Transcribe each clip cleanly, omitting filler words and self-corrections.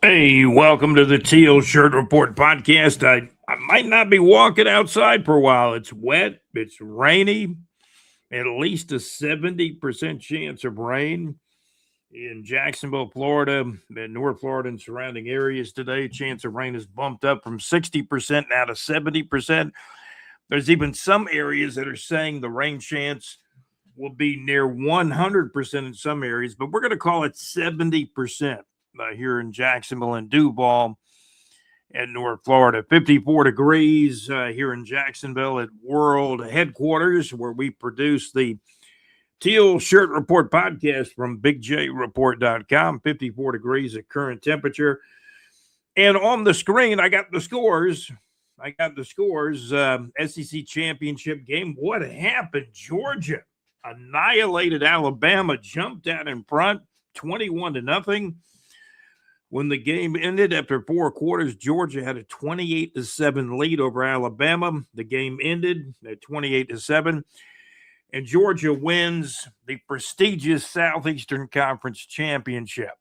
Hey, welcome to the Teal Shirt Report podcast. I might not be walking outside for a while. It's wet, it's rainy, at least a 70% chance of rain in Jacksonville, Florida, and North Florida and surrounding areas today. Chance of rain is bumped up from 60% now to 70%. There's even some areas that are saying the rain chance will be near 100% in some areas, but we're going to call it 70% here in Jacksonville and Duval and North Florida. 54 degrees here in Jacksonville at World Headquarters, where we produce the Teal Shirt Report podcast from BigJReport.com. 54 degrees at current temperature. And on the screen, I got the scores. SEC championship game. What happened? Georgia annihilated Alabama, jumped out in front, 21-0. When the game ended after four quarters, Georgia had a 28-7 lead over Alabama. The game ended at 28-7, and Georgia wins the prestigious Southeastern Conference championship.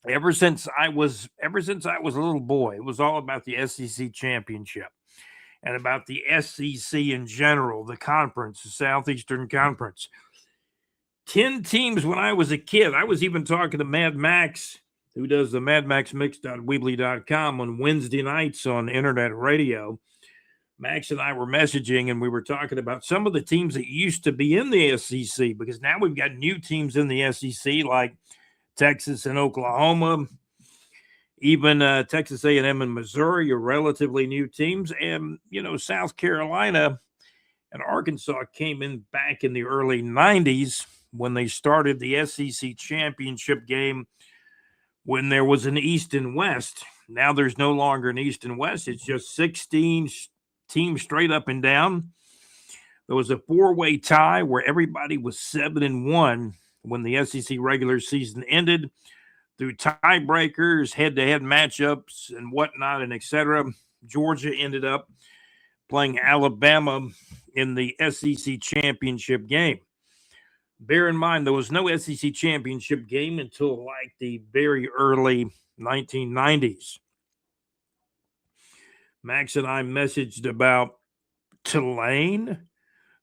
Ever since I was a little boy, it was all about the SEC championship and about the SEC in general, the conference, the Southeastern Conference. 10 teams when I was a kid. I was even talking to Mad Max, who does the madmaxmix.weebly.com on Wednesday nights on internet radio. Max and I were messaging, and we were talking about some of the teams that used to be in the SEC, because now we've got new teams in the SEC like Texas and Oklahoma. Even Texas A&M and Missouri are relatively new teams. And, South Carolina and Arkansas came in back in the early 90s when they started the SEC championship game when there was an East and West. Now there's no longer an East and West. It's just 16 teams straight up and down. There was a four-way tie where everybody was 7-1 when the SEC regular season ended, through tiebreakers, head-to-head matchups, and whatnot, and etc. Georgia ended up playing Alabama in the SEC championship game. Bear in mind, there was no SEC championship game until like the very early 1990s. Max and I messaged about Tulane,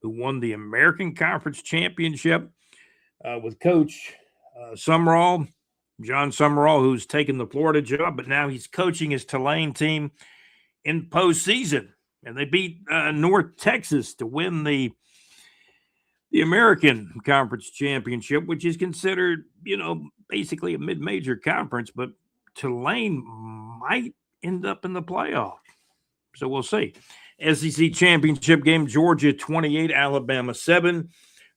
who won the American Conference Championship with Coach Summerall, John Summerall, who's taken the Florida job, but now he's coaching his Tulane team in postseason. And they beat North Texas to win the American Conference Championship, which is considered, basically a mid-major conference, but Tulane might end up in the playoff. So we'll see. SEC championship game, Georgia 28, Alabama 7.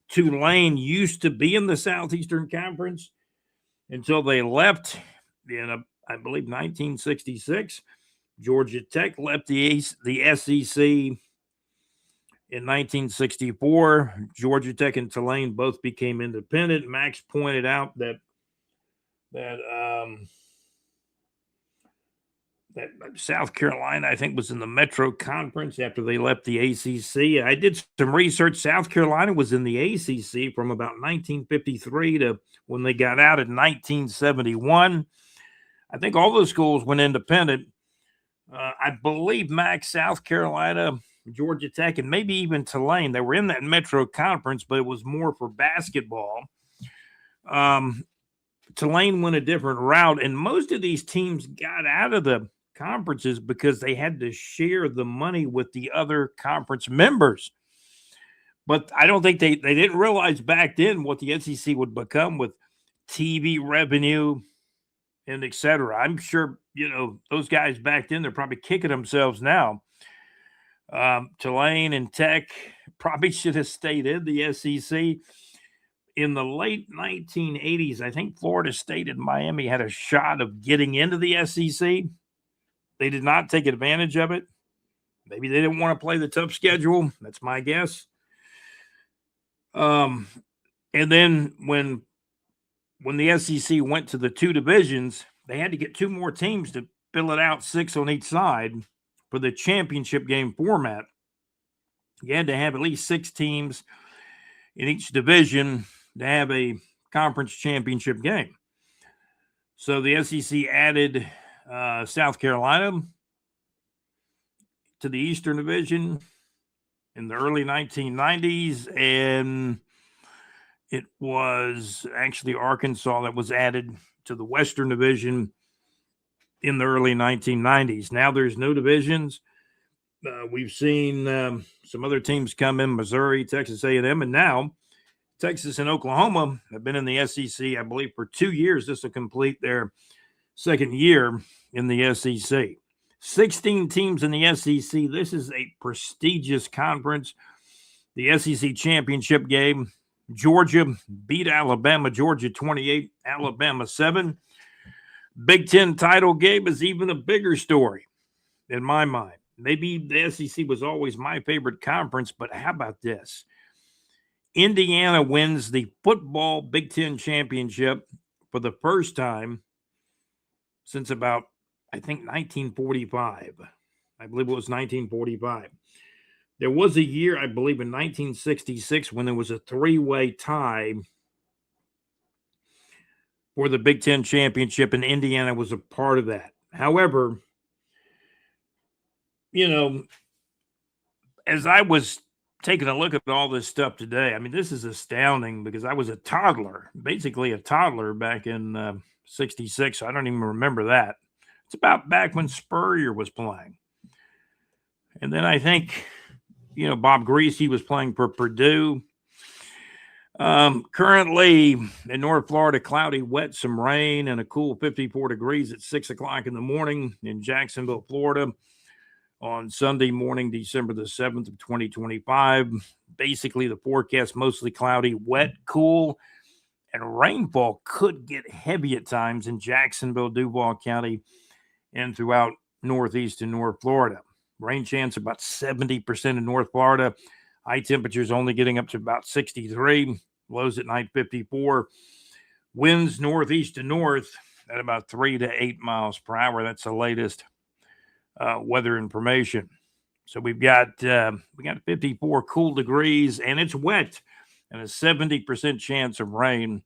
Tulane used to be in the Southeastern Conference until they left in, I believe, 1966. Georgia Tech left the SEC in 1964. Georgia Tech and Tulane both became independent. Max pointed out that South Carolina, I think, was in the Metro Conference after they left the ACC. I did some research. South Carolina was in the ACC from about 1953 to when they got out in 1971. I think all those schools went independent. I believe, Max, South Carolina, Georgia Tech, and maybe even Tulane, they were in that Metro Conference, but it was more for basketball. Tulane went a different route, and most of these teams got out of the conferences because they had to share the money with the other conference members. But I don't think they didn't realize back then what the SEC would become with TV revenue and et cetera. I'm sure, those guys back then, they're probably kicking themselves now. Tulane and Tech probably should have stayed in the SEC. In the late 1980s, I think Florida State and Miami had a shot of getting into the SEC. They did not take advantage of it. Maybe they didn't want to play the tough schedule. That's my guess. And then when the SEC went to the two divisions, they had to get two more teams to fill it out, 6 on each side, for the championship game format. You had to have at least 6 teams in each division to have a conference championship game. So the SEC added South Carolina to the Eastern Division in the early 1990s, and it was actually Arkansas that was added to the Western Division in the early 1990s. Now there's no divisions. We've seen some other teams come in, Missouri, Texas A&M, and now Texas and Oklahoma have been in the SEC, I believe, for 2 years. This will complete their second year in the SEC. 16 teams in the SEC. This is a prestigious conference. The SEC championship game, Georgia beat Alabama. Georgia 28, Alabama 7. Big Ten title game is even a bigger story in my mind. Maybe the SEC was always my favorite conference, but how about this? Indiana wins the football Big Ten championship for the first time since about, I think, 1945. I believe it was 1945. There was a year, I believe, in 1966 when there was a three-way tie for the Big Ten championship, and Indiana was a part of that. However, you know, as I was taking a look at all this stuff today, I mean, this is astounding because I was a toddler, basically a toddler back in 66. I don't even remember that. It's about back when Spurrier was playing. And then I think, Bob Greasy was playing for Purdue. Currently in North Florida, cloudy, wet, some rain, and a cool 54 degrees at 6 o'clock in the morning in Jacksonville, Florida on Sunday morning, December the 7th of 2025. Basically, the forecast mostly cloudy, wet, cool, and rainfall could get heavy at times in Jacksonville, Duval County, and throughout Northeast and North Florida. Rain chance about 70% in North Florida. High temperatures only getting up to about 63. Lows at night 54. Winds northeast to north at about 3 to 8 miles per hour. That's the latest weather information. So we got 54 cool degrees, and it's wet, and a 70% chance of rain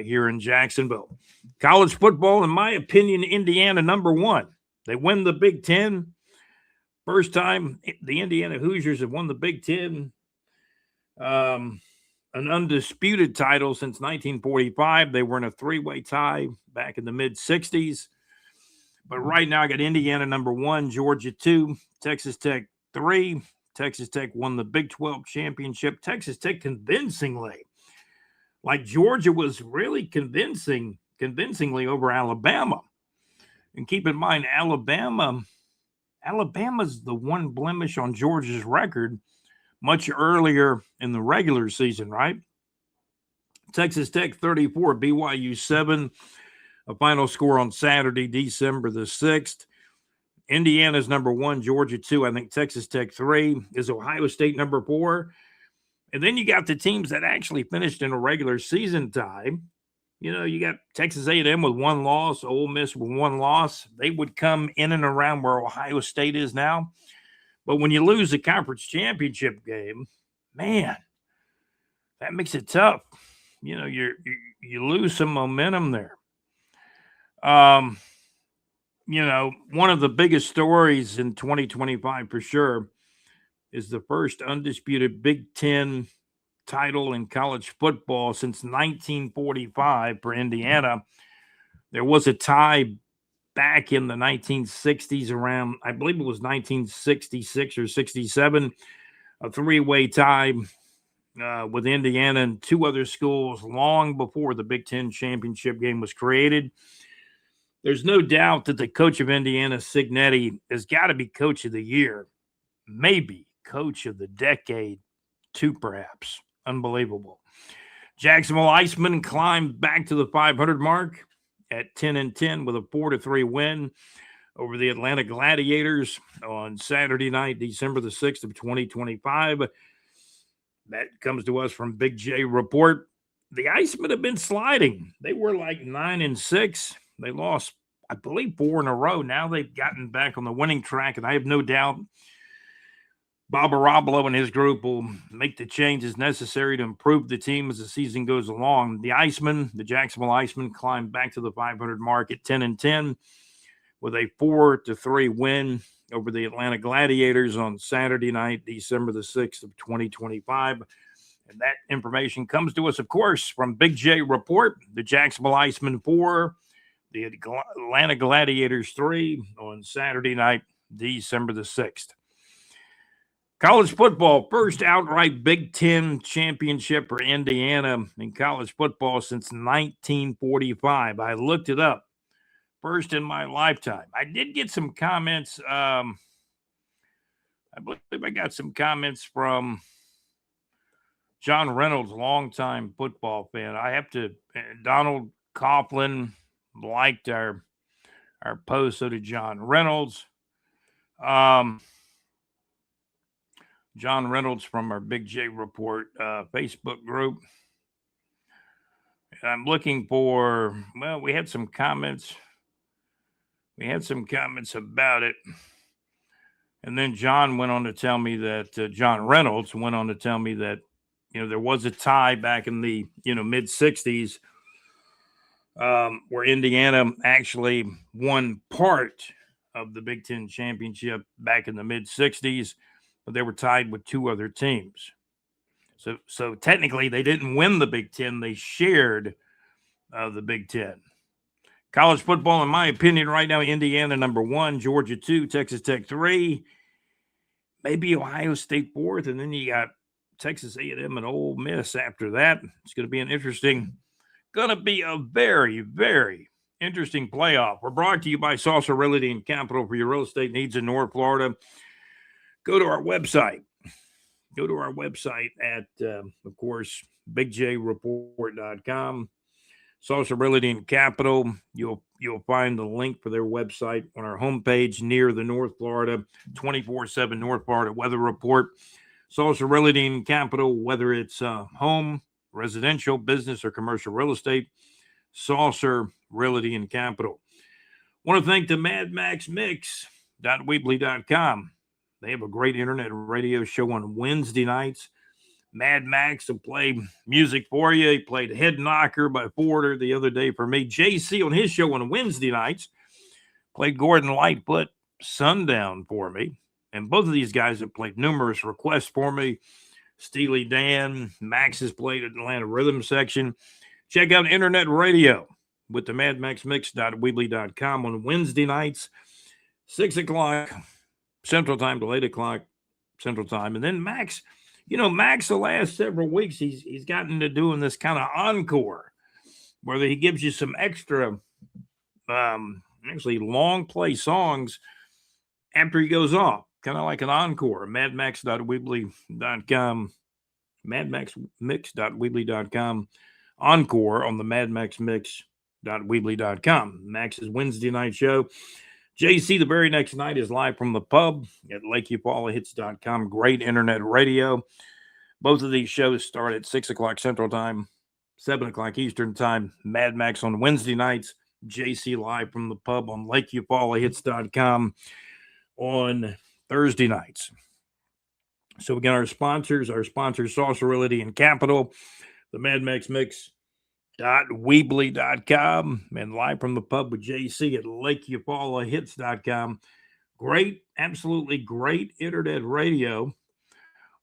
here in Jacksonville. College football, in my opinion, Indiana #1. They win the Big Ten. First time the Indiana Hoosiers have won the Big Ten, an undisputed title since 1945. They were in a three-way tie back in the mid-'60s. But right now I got Indiana #1, Georgia 2, Texas Tech 3. Texas Tech won the Big 12 championship. Texas Tech convincingly. Like Georgia was really convincingly over Alabama. And keep in mind, Alabama's the one blemish on Georgia's record much earlier in the regular season, right? Texas Tech 34, BYU 7. A final score on Saturday, December the 6th. Indiana's #1, Georgia 2. I think Texas Tech 3. Is Ohio State #4. And then you got the teams that actually finished in a regular season tie. You got Texas A&M with 1 loss, Ole Miss with 1 loss. They would come in and around where Ohio State is now. But when you lose the conference championship game, man, that makes it tough. You lose some momentum there. One of the biggest stories in 2025 for sure is the first undisputed Big Ten title in college football since 1945 for Indiana. There was a tie back in the 1960s around, I believe it was 1966 or 67, a three-way tie with Indiana and 2 other schools long before the Big Ten championship game was created. There's no doubt that the coach of Indiana, Cignetti, has got to be coach of the year, maybe coach of the decade, too, perhaps. Unbelievable. Jacksonville Icemen climbed back to the 500 mark at 10-10 with a 4-3 win over the Atlanta Gladiators on Saturday night, December the 6th of 2025. That comes to us from Big J Report. The Icemen have been sliding. They were like 9-6. They lost, I believe, 4 in a row. Now they've gotten back on the winning track, and I have no doubt Bob Arabalo and his group will make the changes necessary to improve the team as the season goes along. The Jacksonville Icemen, climbed back to the 500 mark at 10-10 with a 4-3 win over the Atlanta Gladiators on Saturday night, December the 6th of 2025. And that information comes to us, of course, from Big J Report, the Jacksonville Icemen 4, the Atlanta Gladiators 3 on Saturday night, December the 6th. College football, first outright Big Ten championship for Indiana in college football since 1945. I looked it up. First in my lifetime. I did get some comments. I believe I got some comments from John Reynolds, longtime football fan. Donald Coughlin liked our post, so did John Reynolds. John Reynolds from our Big J Report Facebook group. And I'm looking for, we had some comments. We had some comments about it. And then John went on to tell me that, John Reynolds went on to tell me that, there was a tie back in the, mid-'60s where Indiana actually won part of the Big Ten championship back in the mid-'60s. But they were tied with two other teams. So technically, they didn't win the Big Ten. They shared the Big Ten. College football, in my opinion, right now, Indiana number 1, Georgia 2, Texas Tech 3, maybe Ohio State 4th, and then you got Texas A&M and Ole Miss after that. It's going to be a very, very interesting playoff. We're brought to you by Saucer Realty and Capital for your real estate needs in North Florida. Go to our website. At, of course, bigjreport.com. Saucer Realty and Capital. You'll find the link for their website on our homepage near the North Florida 24/7 North Florida weather report. Saucer Realty and Capital, whether it's home, residential, business, or commercial real estate. Saucer Realty and Capital. Want to thank the Mad Max Mix.weebly.com. They have a great internet radio show on Wednesday nights. Mad Max will play music for you. He played Head Knocker by Porter the other day for me. JC on his show on Wednesday nights played Gordon Lightfoot Sundown for me. And both of these guys have played numerous requests for me. Steely Dan, Max has played Atlanta Rhythm Section. Check out internet radio with the madmaxmix.weebly.com on Wednesday nights, 6 o'clock Central Time to 8 o'clock Central Time. And then Max, Max the last several weeks, he's gotten to doing this kind of encore where he gives you some extra, actually long play songs after he goes off, kind of like an encore. madmax.weebly.com, madmaxmix.weebly.com, encore on the madmaxmix.weebly.com. Max's Wednesday night show. JC, the very next night, is live from the pub at LakeUpallahits.com. Great internet radio. Both of these shows start at 6 o'clock Central Time, 7 o'clock Eastern Time. Mad Max on Wednesday nights. JC live from the pub on LakeUpallahits.com on Thursday nights. So again, our sponsors, Saucer Realty and Capital, the Mad Max Mix.weebly.com, and live from the pub with JC at LakeUpallahits.com. Great, absolutely great internet radio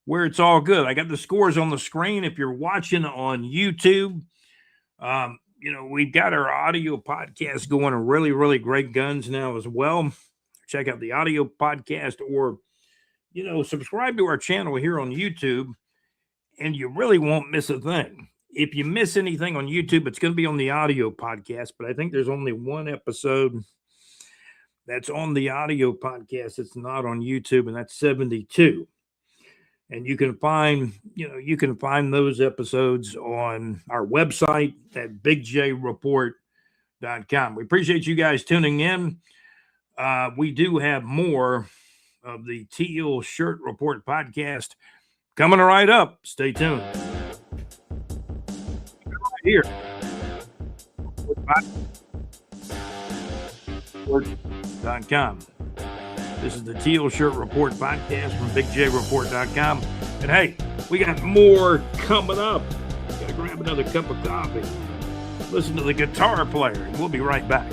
where it's all good. I got the scores on the screen. If you're watching on YouTube, we've got our audio podcast going, really, really great guns now as well. Check out the audio podcast or, subscribe to our channel here on YouTube, and you really won't miss a thing. If you miss anything on YouTube, it's going to be on the audio podcast, but I think there's only one episode that's on the audio podcast. It's not on YouTube, and that's 72. And you can find those episodes on our website at bigjreport.com. We appreciate you guys tuning in. We do have more of the Teal Shirt Report podcast coming right up. Stay tuned. Here. .com. This is the Teal Shirt Report podcast from BigJReport.com. And hey, we got more coming up. Gotta grab another cup of coffee. Listen to the guitar player, and we'll be right back.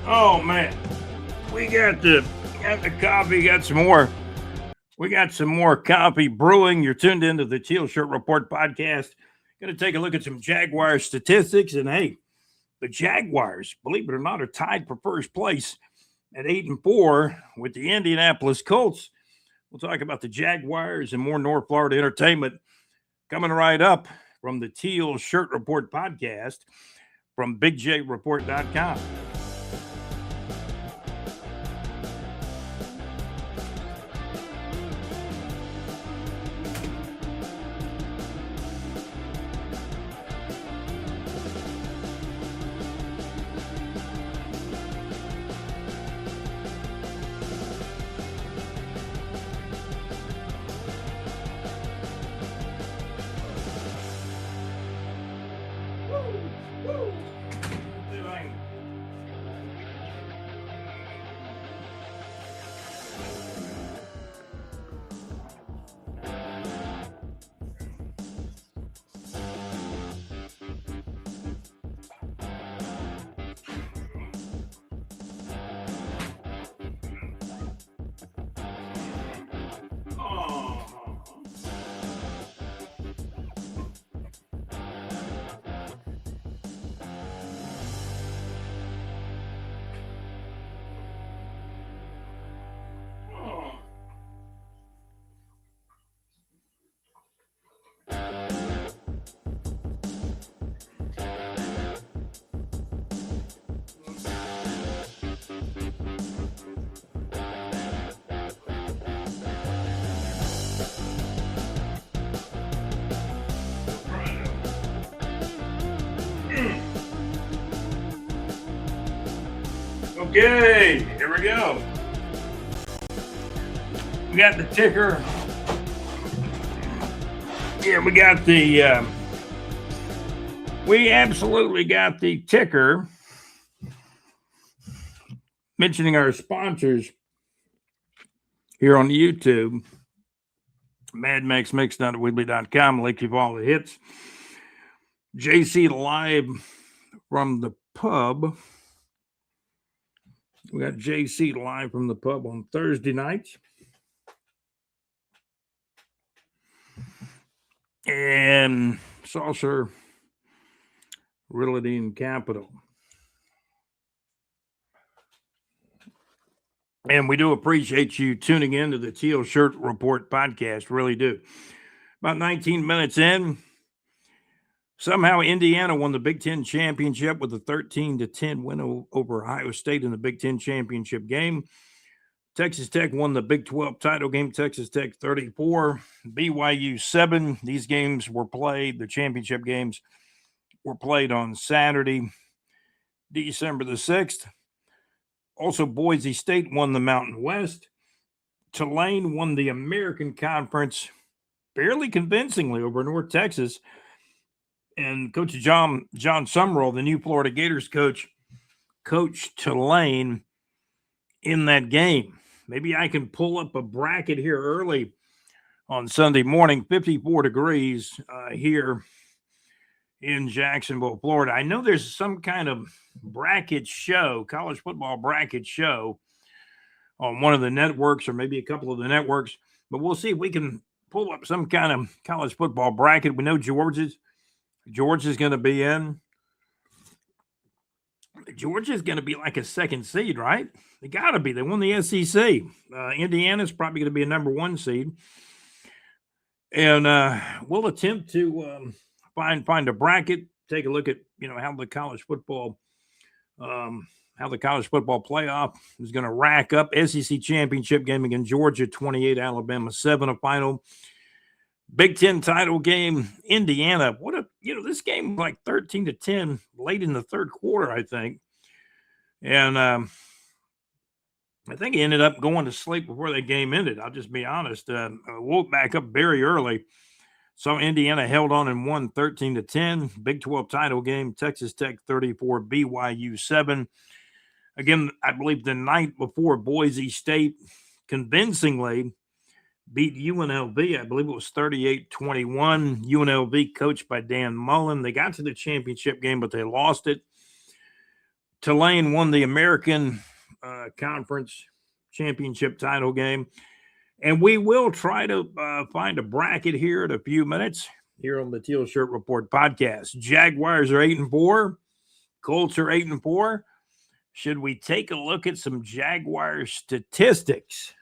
Oh man, we got the coffee. Got some more. We got some more coffee brewing. You're tuned into the Teal Shirt Report podcast. Going to take a look at some Jaguars statistics, and hey, the Jaguars, believe it or not, are tied for first place at 8-4 with the Indianapolis Colts. We'll talk about the Jaguars and more North Florida entertainment coming right up from the Teal Shirt Report podcast from BigJReport.com. Okay, here we go. We got the ticker. Yeah, we absolutely got the ticker. Mentioning our sponsors here on YouTube. MadMaxMix.weebly.com. Link you for all the hits. JC Live from the pub. We got JC Live from the pub on Thursday nights. And Saucer Realty and Capital. And we do appreciate you tuning in to the Teal Shirt Report podcast. Really do. About 19 minutes in, somehow Indiana won the Big Ten championship with a 13-10 win over Ohio State in the Big Ten championship game. Texas Tech won the Big 12 title game. Texas Tech 34, BYU 7. These games were played, the championship games were played on Saturday, December the 6th. Also, Boise State won the Mountain West. Tulane won the American Conference fairly convincingly over North Texas. And Coach John Summerall, the new Florida Gators coach, coached Tulane in that game. Maybe I can pull up a bracket here early on Sunday morning. 54 degrees here in Jacksonville, Florida. I know there's some kind of bracket show, college football bracket show on one of the networks or maybe a couple of the networks, but we'll see if we can pull up some kind of college football bracket. We know Georgia's going to be in. Georgia's going to be like a second seed, right? They got to be. They won the SEC. Indiana's probably going to be a number 1 seed. And we'll attempt to find a bracket, take a look at, how the college football playoff is going to rack up. SEC championship game against Georgia, 28, Alabama 7, a final. Big Ten title game, Indiana. This game was like 13-10 late in the third quarter, I think. And I think he ended up going to sleep before that game ended. I'll just be honest. I woke back up very early. So Indiana held on and won 13-10. Big 12 title game, Texas Tech 34, BYU 7. Again, I believe the night before, Boise State convincingly beat UNLV. I believe it was 38-21. UNLV coached by Dan Mullen. They got to the championship game, but they lost it. Tulane won the American Conference championship title game. And we will try to find a bracket here in a few minutes here on the Teal Shirt Report podcast. Jaguars are 8-4. Colts are 8-4. Should we take a look at some Jaguar statistics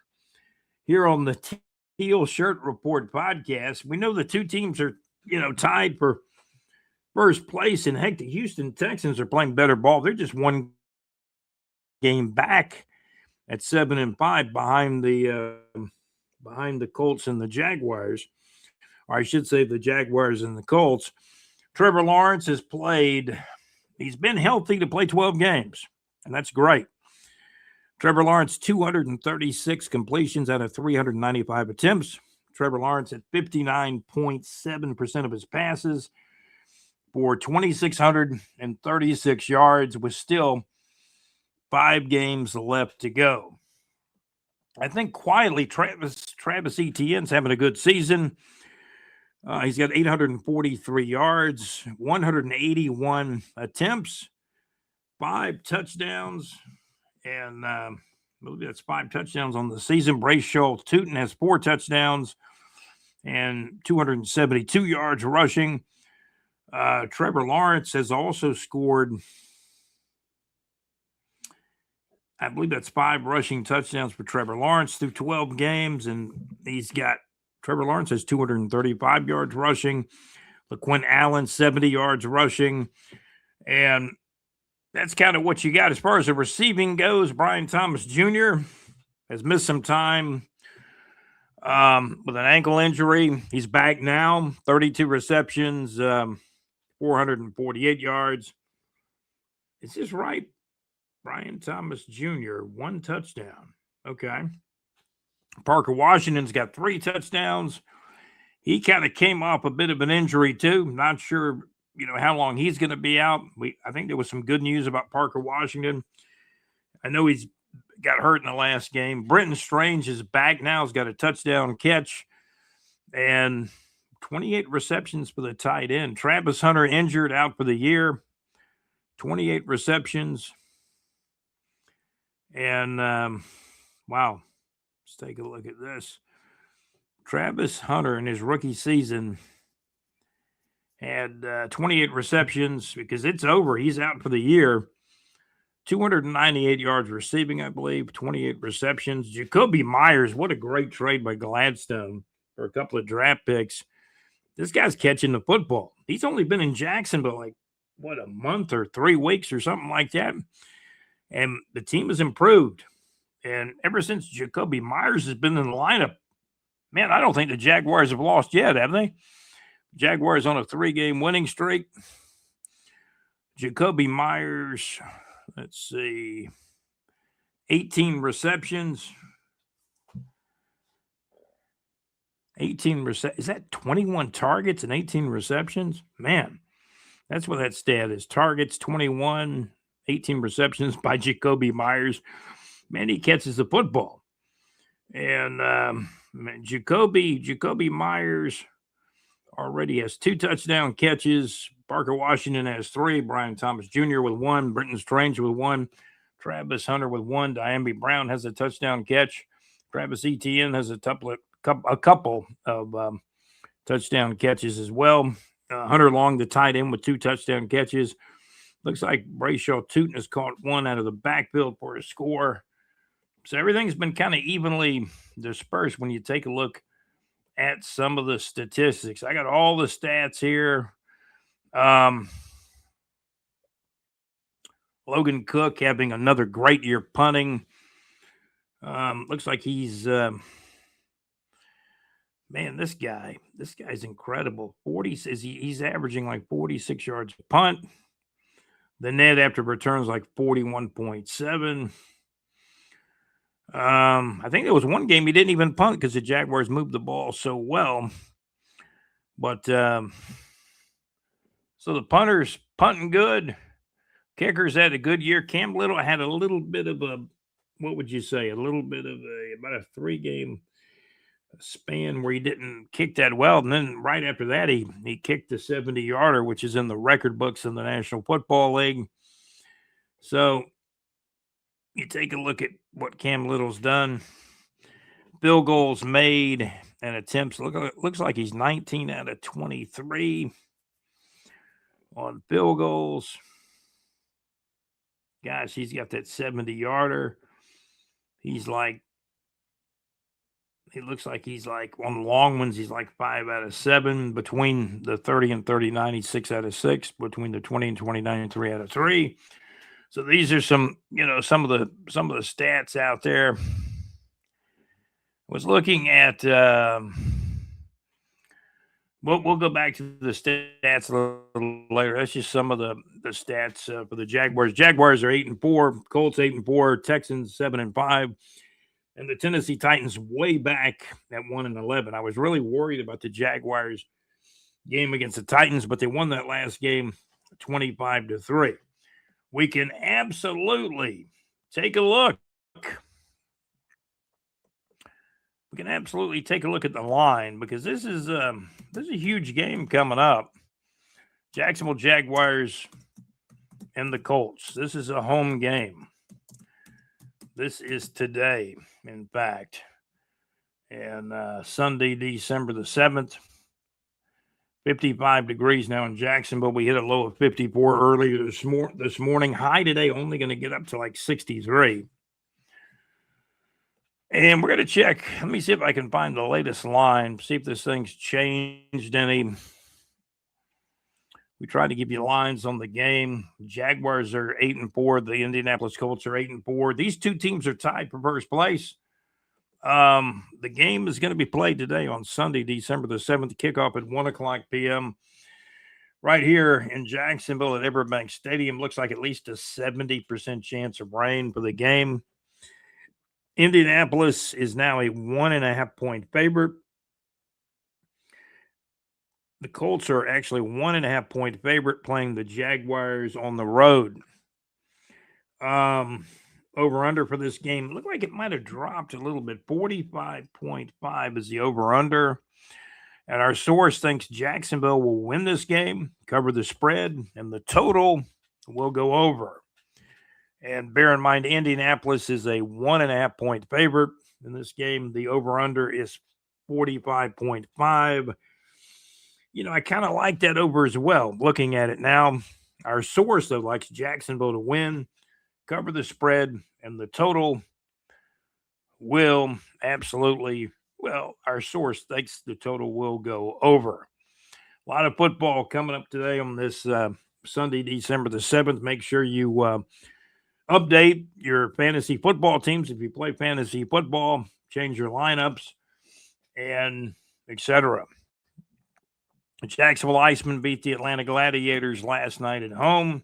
here on the Teal Shirt Report podcast? We know the two teams are, tied for first place. And heck, the Houston Texans are playing better ball. They're just one game back at 7-5 behind the Colts and the Jaguars. Or I should say the Jaguars and the Colts. Trevor Lawrence has played. He's been healthy to play 12 games, and that's great. Trevor Lawrence, 236 completions out of 395 attempts. Trevor Lawrence at 59.7% of his passes for 2,636 yards with still 5 games left to go. I think quietly Travis Etienne's having a good season. He's got 843 yards, 181 attempts, 5 touchdowns, and I believe that's 5 touchdowns on the season. Brace Schultz-Tootin has 4 touchdowns and 272 yards rushing. Trevor Lawrence has also scored, I believe that's 5 rushing touchdowns for Trevor Lawrence through 12 games, and Trevor Lawrence has 235 yards rushing. LaQuint Allen, 70 yards rushing, and that's kind of what you got. As far as the receiving goes, Brian Thomas Jr. has missed some time with an ankle injury. He's back now, 32 receptions, 448 yards. Is this right? Brian Thomas Jr., 1 touchdown. Okay. Parker Washington's got 3 touchdowns. He kind of came off a bit of an injury too. Not sure, how long he's going to be out. I think there was some good news about Parker Washington. I know he's got hurt in the last game. Brenton Strange is back now. He's got a touchdown catch and 28 receptions for the tight end. Travis Hunter injured, out for the year. 28 receptions. And, wow, let's take a look at this. Travis Hunter in his rookie season had 28 receptions because it's over. He's out for the year. 298 yards receiving, I believe, 28 receptions. Jacoby Myers, what a great trade by Gladstone for a couple of draft picks. This guy's catching the football. He's only been in Jacksonville a month or 3 weeks or something like that. And the team has improved. And ever since Jacoby Myers has been in the lineup, man, I don't think the Jaguars have lost yet, have they? Jaguars on a 3-game winning streak. Jacoby Myers, let's see, 18 receptions. Is that 21 targets and 18 receptions? Man, That's what that stat is. Targets 21, 18 receptions by Jacoby Myers. Man, he catches the football. And Jacoby Myers already has 2 touchdown catches. Parker Washington has 3. Brian Thomas Jr. with 1. Brenton Strange with 1. Travis Hunter with 1. Diamby Brown has a touchdown catch. Travis Etienne has a couple of touchdown catches as well. Hunter Long, the tight end, with 2 touchdown catches. Looks like Brayshaw Tootin has caught 1 out of the backfield for a score. So everything's been kind of evenly dispersed when you take a look at some of the statistics. I got all the stats here. Logan Cook having another great year punting. Looks like he's man, this guy's incredible. He's averaging like 46 yards a punt. The net after returns like 41.7. I think there was one game he didn't even punt because the Jaguars moved the ball so well. But so the punters punting good. Kickers had a good year. Cam Little had a little bit of a, what would you say? About a 3-game span where he didn't kick that well. And then right after that, he kicked the 70-yarder, which is in the record books in the National Football League. So you take a look at what Cam Little's done. Field goals made and attempts. Looks like he's 19 out of 23 on field goals. Gosh, he's got that 70-yarder. He looks like he's like on the long ones, he's like 5 out of 7. Between the 30 and 39, he's 6 out of 6. Between the 20 and 29, 3 out of 3. So these are some of the stats out there. Was looking at we'll go back to the stats a little later. That's just some of the stats for the Jaguars. Jaguars are 8-4, Colts 8-4, Texans 7-5. And the Tennessee Titans way back at 1-11. I was really worried about the Jaguars game against the Titans, but they won that last game 25-3. We can absolutely take a look. We can absolutely take a look at the line because this is a huge game coming up. Jacksonville Jaguars and the Colts. This is a home game. This is today, in fact, and Sunday, December the 7th. 55 degrees now in Jacksonville. We hit a low of 54 earlier this morning. High today only going to get up to like 63. And we're going to check. Let me see if I can find the latest line, see if this thing's changed any. We try to give you lines on the game. Jaguars are 8-4. The Indianapolis Colts are 8-4. These two teams are tied for first place. The game is going to be played today on Sunday, December the 7th, kickoff at 1:00 p.m. right here in Jacksonville at Everbank Stadium. Looks like at least a 70% chance of rain for the game. Indianapolis is now a 1.5-point favorite. The Colts are actually 1.5-point favorite playing the Jaguars on the road. Over-under for this game, it looked like it might have dropped a little bit. 45.5 is the over-under. And our source thinks Jacksonville will win this game, cover the spread, and the total will go over. And bear in mind, Indianapolis is a 1.5-point favorite in this game. The over-under is 45.5. I kind of like that over as well, looking at it now. Our source, though, likes Jacksonville to win, cover the spread, and the total will absolutely, our source thinks the total will go over. A lot of football coming up today on this Sunday, December the 7th. Make sure you update your fantasy football teams if you play fantasy football, change your lineups, and etc. The Jacksonville Icemen beat the Atlanta Gladiators last night at home.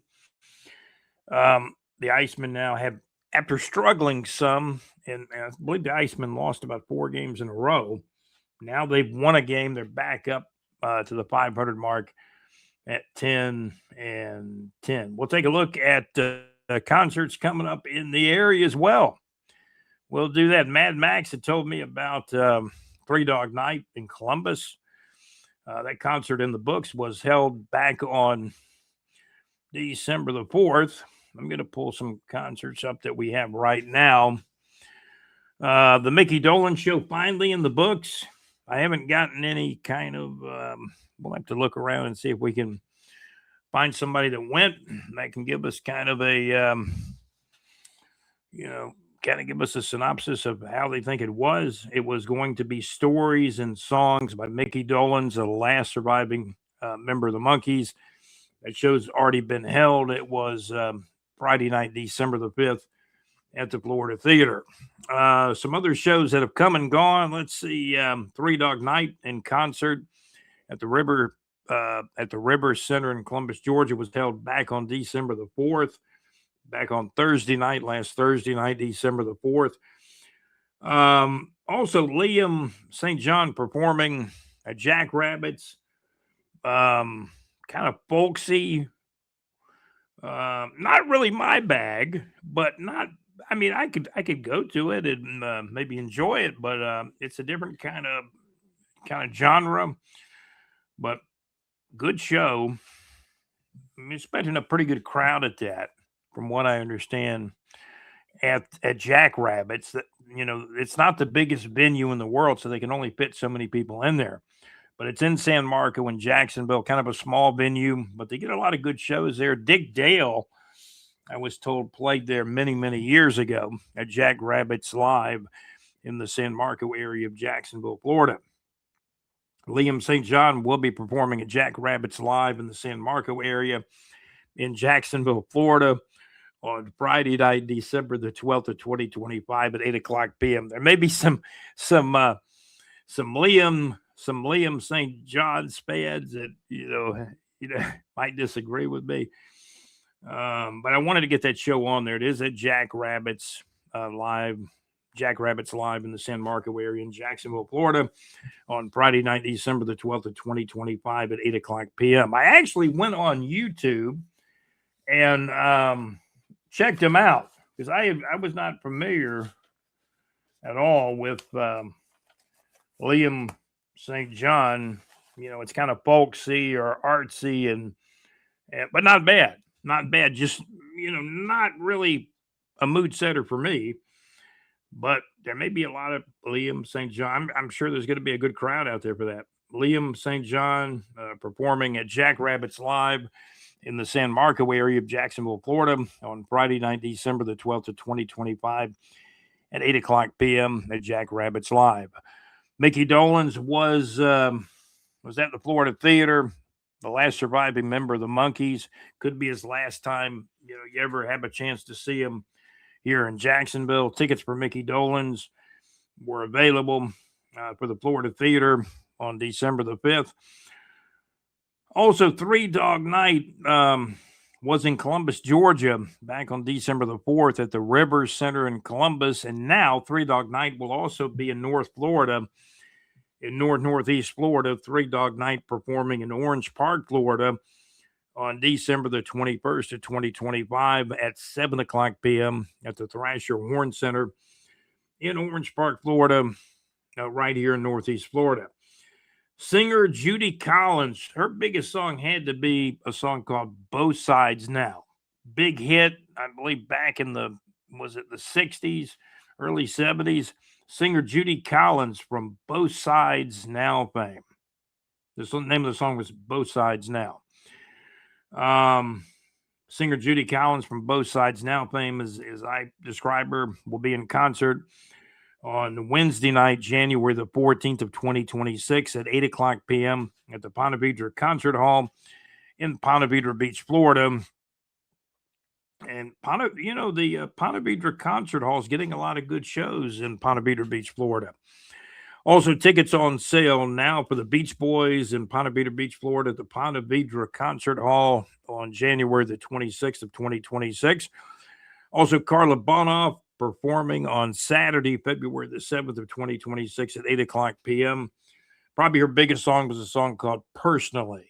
The Icemen now have, after struggling some, and I believe the Icemen lost about 4 games in a row. Now they've won a game. They're back up to the 500 mark. at 10 and 10. We'll take a look at concerts coming up in the area as well. We'll do that. Mad Max had told me about Three Dog Night in Columbus. That concert in the books was held back on December the 4th. I'm going to pull some concerts up that we have right now. The Mickey Dolan Show finally in the books. I haven't gotten any kind of, we'll have to look around and see if we can find somebody that went that can give us kind of a, kind of give us a synopsis of how they think it was. It was going to be stories and songs by Mickey Dolenz, the last surviving member of the Monkees. That show's already been held. It was Friday night, December the 5th at the Florida Theater. Some other shows that have come and gone. Let's see, Three Dog Night in concert at the River Center in Columbus, Georgia, was held back on December the 4th. Back on last Thursday night, December the 4th. Also, Liam St. John performing at Jackrabbits. Kind of folksy. Not really my bag, but not. I mean, I could go to it and maybe enjoy it, but it's a different kind of genre. But good show. I'm expecting a pretty good crowd at that, from what I understand, at Jackrabbits. That, it's not the biggest venue in the world, so they can only fit so many people in there. But it's in San Marco in Jacksonville, kind of a small venue, but they get a lot of good shows there. Dick Dale, I was told, played there many, many years ago at Jackrabbits Live in the San Marco area of Jacksonville, Florida. Liam St. John will be performing at Jackrabbits Live in the San Marco area in Jacksonville, Florida on Friday night, December the 12th of 2025 at 8 o'clock p.m. There may be some Liam St. John fans that, might disagree with me. But I wanted to get that show on there. It is at Jackrabbits Live in the San Marco area in Jacksonville, Florida on Friday night, December the 12th of 2025 at 8 o'clock p.m. I actually went on YouTube and checked him out because I was not familiar at all with Liam St. John. It's kind of folksy or artsy but not bad. Not bad. Just, not really a mood setter for me. But there may be a lot of Liam St. John. I'm sure there's going to be a good crowd out there for that. Liam St. John performing at Jackrabbits Live in the San Marco area of Jacksonville, Florida on Friday night, December the 12th of 2025 at 8 o'clock p.m. at Jackrabbits Live. Mickey Dolenz was at the Florida Theater, the last surviving member of the Monkees. Could be his last time you ever have a chance to see him here in Jacksonville. Tickets for Mickey Dolenz were available for the Florida Theater on December the 5th. Also, Three Dog Night was in Columbus, Georgia, back on December the 4th at the River Center in Columbus. And now Three Dog Night will also be in North Florida, in Northeast Florida. Three Dog Night performing in Orange Park, Florida on December the 21st of 2025 at 7 o'clock p.m. at the Thrasher Horn Center in Orange Park, Florida, right here in Northeast Florida. Singer Judy Collins, her biggest song had to be a song called Both Sides Now. Big hit, I believe, back in the 60s, early 70s. Singer Judy Collins from Both Sides Now fame. The name of the song was Both Sides Now. Singer Judy Collins from Both Sides Now fame, as I describe her, will be in concert on Wednesday night, January the 14th of 2026 at 8 o'clock p.m. at the Ponte Vedra Concert Hall in Ponte Vedra Beach, Florida. And the Ponte Vedra Concert Hall is getting a lot of good shows in Ponte Vedra Beach, Florida. Also, tickets on sale now for the Beach Boys in Ponte Vedra Beach, Florida at the Ponte Vedra Concert Hall on January the 26th of 2026. Also, Carla Bonoff performing on Saturday, February the 7th of 2026 at 8 o'clock p.m. Probably her biggest song was a song called Personally.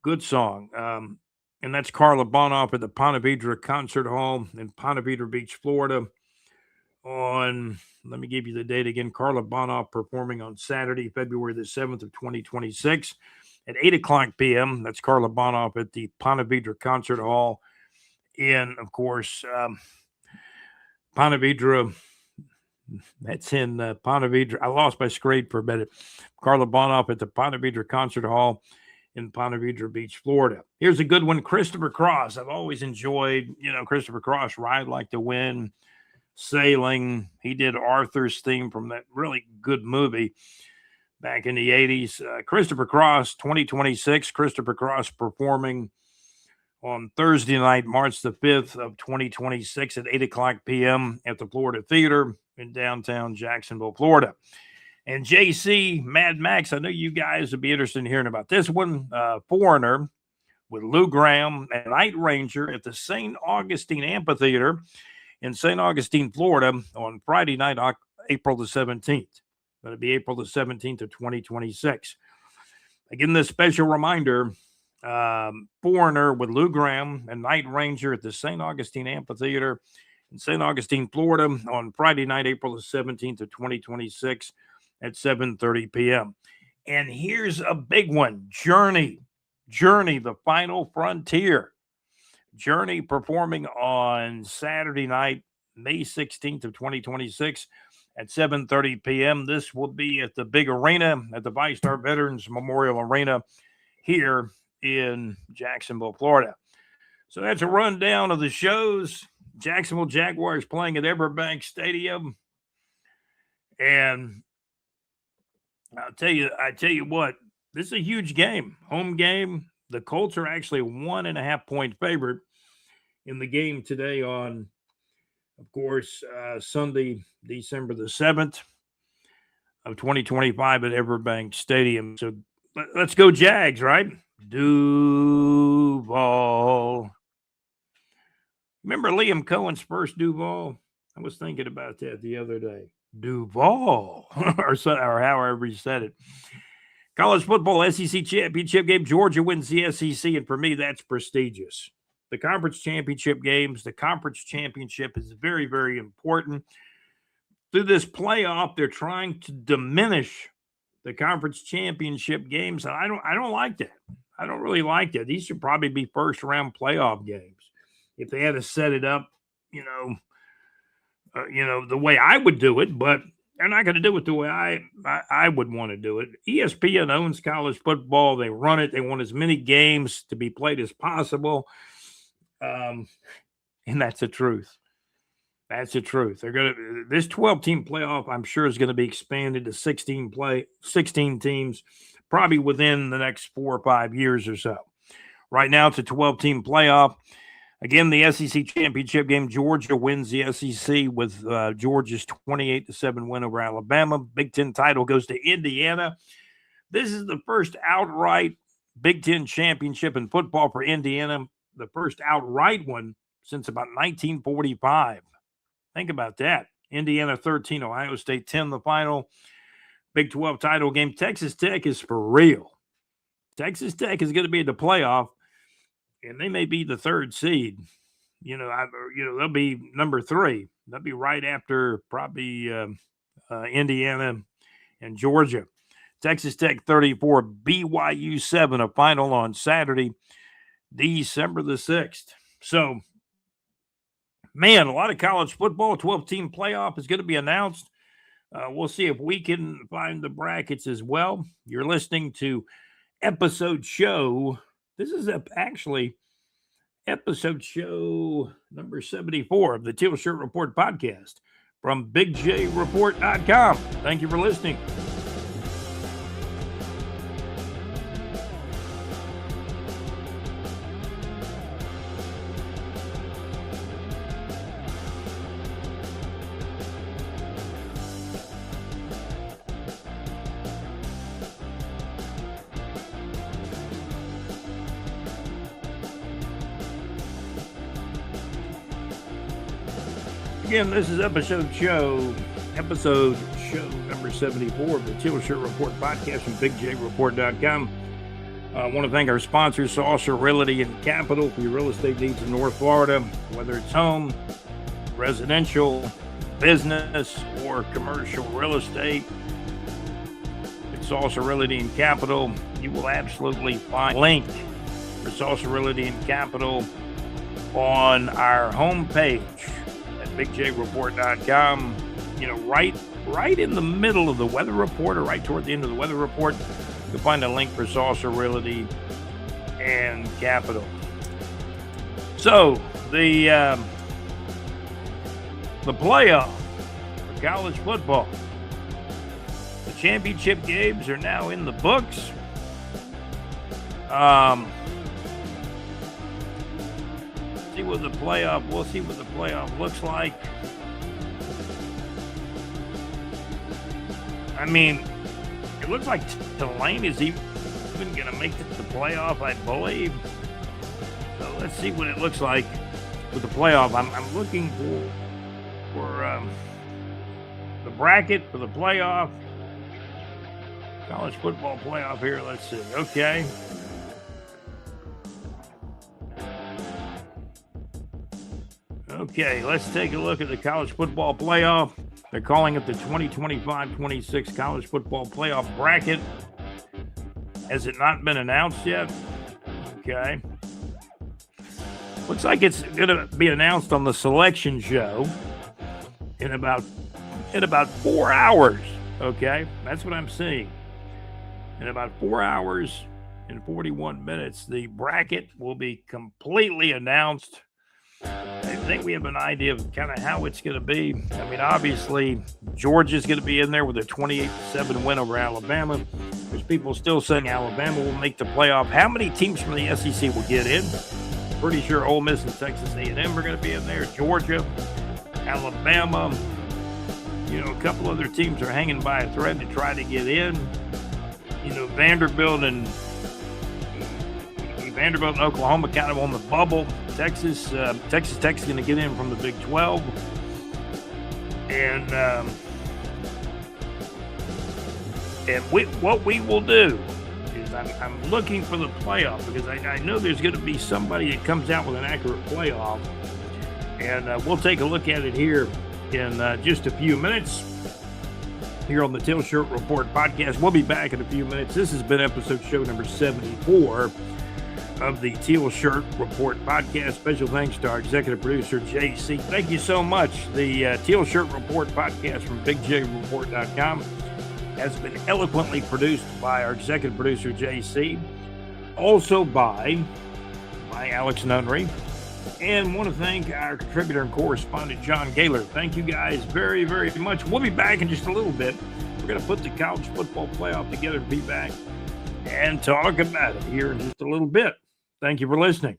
Good song. And that's Carla Bonoff at the Ponte Vedra Concert Hall in Ponte Vedra Beach, Florida. Let me give you the date again. Carla Bonoff performing on Saturday, February the 7th of 2026 at 8 o'clock p.m. That's Carla Bonoff at the Ponte Vedra Concert Hall in, of course, Ponte Vedra. That's in Ponte Vedra. I lost my screen for a minute. Carla Bonoff at the Ponte Vedra Concert Hall in Ponte Vedra Beach, Florida. Here's a good one. Christopher Cross. I've always enjoyed, Christopher Cross, Ride Like the Wind, Sailing. He did Arthur's theme from that really good movie back in the 80s. Christopher Cross, 2026. Christopher Cross performing on Thursday night, March the 5th of 2026 at 8 o'clock p.m. at the Florida Theater in downtown Jacksonville, Florida. And JC, Mad Max, I know you guys would be interested in hearing about this one. Foreigner with Lou Graham and Night Ranger at the St. Augustine Amphitheater in St. Augustine, Florida on Friday night, April the 17th. That'll be April the 17th of 2026. Again, this special reminder, Foreigner with Lou Graham and Night Ranger at the St. Augustine Amphitheater in St. Augustine, Florida on Friday night, April the 17th of 2026 at 7:30 p.m. And here's a big one, Journey, The Final Frontier. Journey performing on Saturday night, May 16th of 2026 at 7:30 p.m. This will be at the big arena at the VyStar Veterans Memorial Arena here in Jacksonville, Florida. So that's a rundown of the shows. Jacksonville Jaguars playing at Everbank Stadium. And I tell you what, this is a huge game, home game. The Colts are actually 1.5 point favorite in the game today on, of course, Sunday, December the 7th of 2025 at Everbank Stadium. So let's go Jags, right? Duval. Remember Liam Cohen's first Duval? I was thinking about that the other day. Duval, or however you said it. College football SEC championship game. Georgia wins the SEC, and for me, that's prestigious. The conference championship games, the conference championship is very, very important. Through this playoff, they're trying to diminish the conference championship games, and I don't like that. I don't really like that. These should probably be first-round playoff games. If they had to set it up, the way I would do it, but they're not going to do it the way I would want to do it. ESPN owns college football. They run it. They want as many games to be played as possible. And that's the truth. That's the truth. This 12-team playoff, I'm sure, is going to be expanded to 16 teams, probably within the next 4 or 5 years or so. Right now, it's a 12-team playoff. Again, the SEC championship game, Georgia wins the SEC with Georgia's 28-7 win over Alabama. Big Ten title goes to Indiana. This is the first outright Big Ten championship in football for Indiana, the first outright one since about 1945. Think about that. Indiana 13, Ohio State 10, the final Big 12 title game. Texas Tech is for real. Texas Tech is going to be in the playoff. And they may be the third seed. They'll be number 3. They'll be right after probably Indiana and Georgia. Texas Tech 34, BYU 7, a final on Saturday, December the 6th. So, man, a lot of college football. 12-team playoff is going to be announced. We'll see if we can find the brackets as well. You're listening to episode show. This is actually episode show number 74 of the Teal Shirt Report podcast from BigJReport.com. Thank you for listening. Again, this is episode show number 74 of the Teal Shirt Report podcast from BigJReport.com. I want to thank our sponsors, Saucer Realty and Capital, for your real estate needs in North Florida, whether it's home, residential, business, or commercial real estate. At Saucer Realty and Capital, you will absolutely find a link for Saucer Realty and Capital on our homepage at bigjreport.com. You know, right in the middle of the weather report, or right toward the end of the weather report, you'll find a link for Saucer Realty and Capital. So the playoff for college football, the championship games are now in the books. We'll see what the playoff looks like. I mean, it looks like Tulane is even going to make it to the playoff, I believe. So let's see what it looks like with the playoff. I'm looking for the bracket for the playoff. College football playoff here. Let's see. Okay. Okay, let's take a look at the college football playoff. They're calling it the 2025-26 college football playoff bracket. Has it not been announced yet? Okay. Looks like it's going to be announced on the selection show in about 4 hours. Okay, that's what I'm seeing. In about 4 hours and 41 minutes, the bracket will be completely announced. I think we have an idea of kind of how it's going to be. I mean, obviously, Georgia's going to be in there with a 28-7 win over Alabama. There's people still saying Alabama will make the playoff. How many teams from the SEC will get in? Pretty sure Ole Miss and Texas A&M are going to be in there. Georgia, Alabama, a couple other teams are hanging by a thread to try to get in. Vanderbilt and Oklahoma kind of on the bubble. Texas Tech's going to get in from the Big 12. And what we will do is I'm looking for the playoff, because I know there's going to be somebody that comes out with an accurate playoff. And we'll take a look at it here in just a few minutes here on the Teal Shirt Report podcast. We'll be back in a few minutes. This has been episode show number 74 of the Teal Shirt Report podcast. Special thanks to our executive producer, JC. Thank you so much. The Teal Shirt Report podcast from bigjreport.com has been eloquently produced by our executive producer, JC. Also by Alex Nunnery. And want to thank our contributor and correspondent, John Gaylor. Thank you guys very, very much. We'll be back in just a little bit. We're going to put the college football playoff together and be back and talk about it here in just a little bit. Thank you for listening.